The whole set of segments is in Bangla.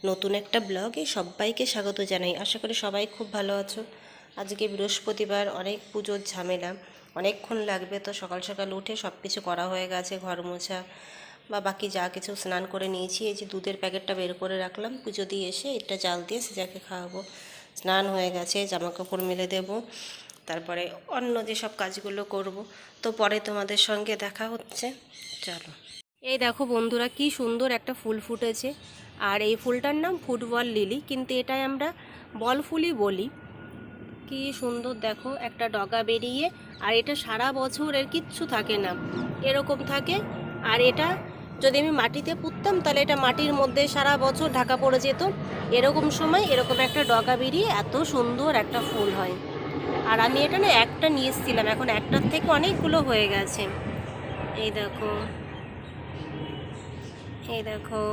নতুন একটা ব্লগে সবাইকে স্বাগত জানাই। আশা করি সবাই খুব ভালো আছো। আজকে বৃহস্পতিবার, অনেক পুজোর ঝামেলা, অনেকক্ষণ লাগবে। তো সকাল সকাল উঠে সব কিছু করা হয়ে গেছে, ঘর মোছা বা বাকি যা কিছু স্নান করে নিয়েছি। এই যে দুধের প্যাকেটটা বের করে রাখলাম, পুজো দিয়ে এসে এটা জাল দিয়ে সিজাকে খাওয়াবো। স্নান হয়ে গেছে, জামা কাপড় মেলে দেবো, তারপরে অন্য যেসব কাজগুলো করব। তো পরে তোমাদের সঙ্গে দেখা হচ্ছে, চলো। এই দেখো বন্ধুরা, কি সুন্দর একটা ফুল ফুটেছে। আর এই ফুলটার নাম ফুটবল লিলি, কিন্তু এটাই আমরা বল ফুলই বলি। কি সুন্দর দেখো, একটা ডগা বেরিয়ে, আর এটা সারা বছর এর কিচ্ছু থাকে না, এরকম থাকে। আর এটা যদি আমি মাটিতে পুঁততাম তাহলে এটা মাটির মধ্যে সারা বছর ঢাকা পড়ে যেত। এরকম সময় এরকম একটা ডগা বেরিয়ে এত সুন্দর একটা ফুল হয়। আর আমি এটা না একটা নিয়ে এসেছিলাম, এখন একটার থেকে অনেকগুলো হয়ে গেছে। এই দেখো, এই দেখো।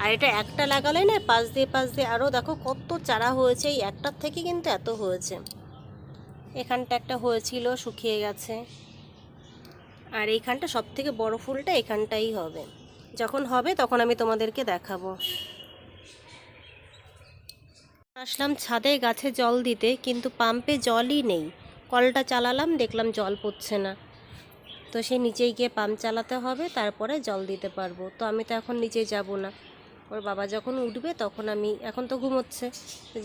আর এটা একটা লাগালে না পাশ দিয়ে আরও দেখো কত চারা হয়েছে। এই একটার থেকে কিন্তু এত হয়েছে। এখানটা একটা হয়েছিল, শুকিয়ে গেছে। আর এইখানটা সব থেকে বড় ফুলটা এখানটাই হবে। যখন হবে তখন আমি তোমাদেরকে দেখাবো। আসলাম ছাদে গাছে জল দিতে, কিন্তু পাম্পে জলই নেই। কলটা চালালাম, দেখলাম জল পড়ছে না। তো সে নিচেই গিয়ে পাম্প চালাতে হবে, তারপরে জল দিতে পারবো। তো আমি তো এখন নিচে যাব না। ওর বাবা যখন উঠবে তখন আমি, এখন তো ঘুমোচ্ছে,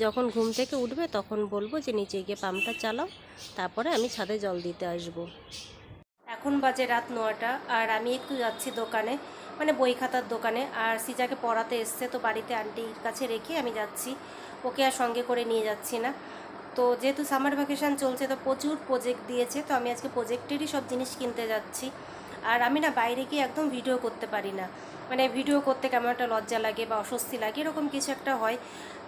যখন ঘুম থেকে উঠবে তখন বলবো যে নিচে গিয়ে পাম্পটা চালাও, তারপরে আমি ছাদে জল দিতে আসবো। এখন বাজে রাত 9টা, আর আমি একটু যাচ্ছি দোকানে, মানে বই খাতার দোকানে। আর সিজাকে পড়াতে এসছে, তো বাড়িতে আন্টির কাছে রেখে আমি যাচ্ছি, ওকে আর সঙ্গে করে নিয়ে যাচ্ছি না। তো যেহেতু সামার ভ্যাকেশান চলছে, তো প্রচুর প্রজেক্ট দিয়েছে, তো আমি আজকে প্রজেক্টেরই সব জিনিস কিনতে যাচ্ছি। আর আমি না বাইরে গিয়ে একদম ভিডিও করতে পারি না, মানে ভিডিও করতে কেমন একটা লজ্জা লাগে বা অস্বস্তি লাগে, এরকম কিছু একটা হয়।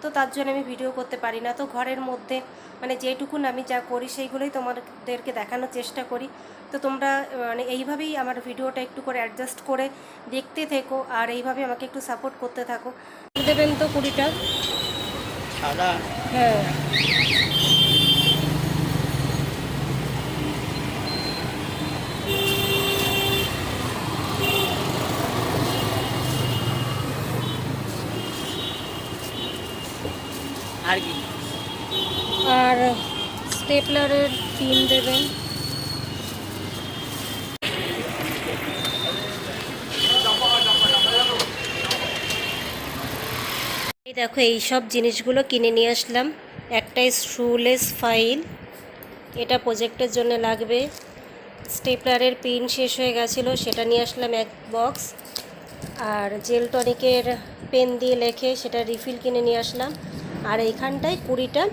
তো তার জন্য আমি ভিডিও করতে পারি না। তো ঘরের মধ্যে মানে যেটুকুন আমি যা করি সেইগুলোই তোমাদেরকে দেখানোর চেষ্টা করি। তো তোমরা মানে এইভাবেই আমার ভিডিওটা একটু করে অ্যাডজাস্ট করে দেখতে থেকো, আর এইভাবে আমাকে একটু সাপোর্ট করতে থাকো। দেবেন তো 20টা সাদা? হ্যাঁ। আর কি? আর স্টেপলারের পিন দেবেন। এই দেখো, এই সব জিনিসগুলো কিনে নিয়ে আসলাম। একটা স্ক্রুলেস ফাইল, এটা প্রজেক্টের জন্য লাগবে। স্টেপলারের পিন শেষ হয়ে গেছিলো, সেটা নিয়ে আসলাম এক বক্স। আর জেল টনিকের পেন দিয়ে লেখে সেটা রিফিল কিনে নিয়ে আসলাম। আর এইখানটায় 20টা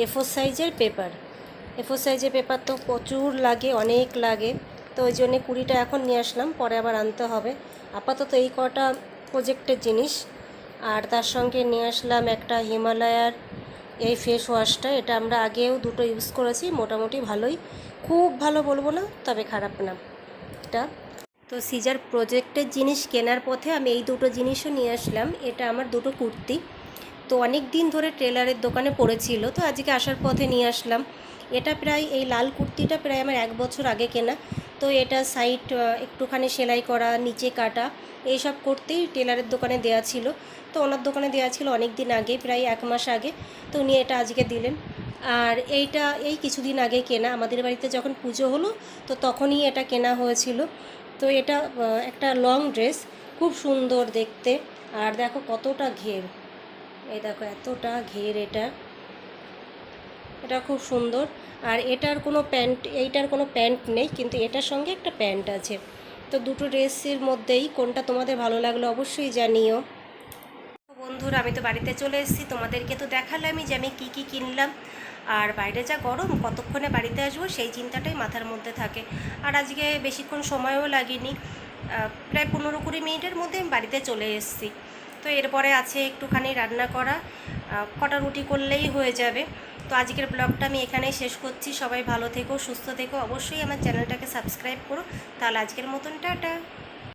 A4 সাইজের পেপার। A4 সাইজের পেপার তো প্রচুর লাগে, অনেক লাগে। তো ওই জন্যে 20টা এখন নিয়ে আসলাম, পরে আবার আনতে হবে। আপাতত এই কটা প্রজেক্টের জিনিস। আর তার সঙ্গে নিয়ে আসলাম একটা হিমালয়ার এই ফেস ওয়াশটা। এটা আমরা আগেও দুটো ইউজ করেছি, মোটামুটি ভালোই, খুব ভালো বলবো না, তবে খারাপ না এটা। তো সিজার প্রজেক্টের জিনিস কেনার পথে আমি এই দুটো জিনিসও নিয়ে আসলাম। এটা আমার দুটো কুর্তি, তো অনেক দিন ধরে টেলারের দোকানে পড়েছিল, তো আজকে আসার পথে নিয়ে আসলাম। এটা প্রায়, এই লাল কুর্তিটা প্রায় আমার 1 বছর আগে কেনা। তো এটা সাইড একটুখানি সেলাই করা, নিচে কাটা, এইসব করতেই টেলারের দোকানে দেয়া ছিল। তো ওনার দোকানে দেওয়া ছিল অনেক দিন আগে, প্রায় 1 মাস আগে। তো উনি এটা আজকে দিলেন। আর এইটা এই কিছুদিন আগে কেনা, আমাদের বাড়িতে যখন পুজো হলো তো তখনই এটা কেনা হয়েছিল। তো এটা একটা লং ড্রেস, খুব সুন্দর দেখতে। আর দেখো কতটা ঘের, এই দেখো এতটা ঘের, এটা এটা খুব সুন্দর। আর এটার কোনো প্যান্ট, এইটার কোনো প্যান্ট নেই, কিন্তু এটার সঙ্গে একটা প্যান্ট আছে। তো দুটো ড্রেসের মধ্যেই কোনটা তোমাদের ভালো লাগলো অবশ্যই জানিও। বন্ধুরা, আমি তো বাড়িতে চলে এসেছি, তোমাদেরকে তো দেখালামই যে আমি কী কী কিনলাম। আর বাইরে যা গরম, কতক্ষণে বাড়িতে আসবো সেই চিন্তাটাই মাথার মধ্যে থাকে। আর আজকে বেশিক্ষণ সময়ও লাগেনি, প্রায় 15-20 মিনিটের মধ্যে আমি বাড়িতে চলে এসেছি। তো এরপরে আছে একটুখানি রান্না করা, কটা রুটি করলেই হয়ে যাবে। তো আজকের ব্লগটা আমি এখানেই শেষ করছি। সবাই ভালো থেকো, সুস্থ থেকো, অবশ্যই আমার চ্যানেলটাকে সাবস্ক্রাইব করো। তাহলে আজকের মতন টাটা।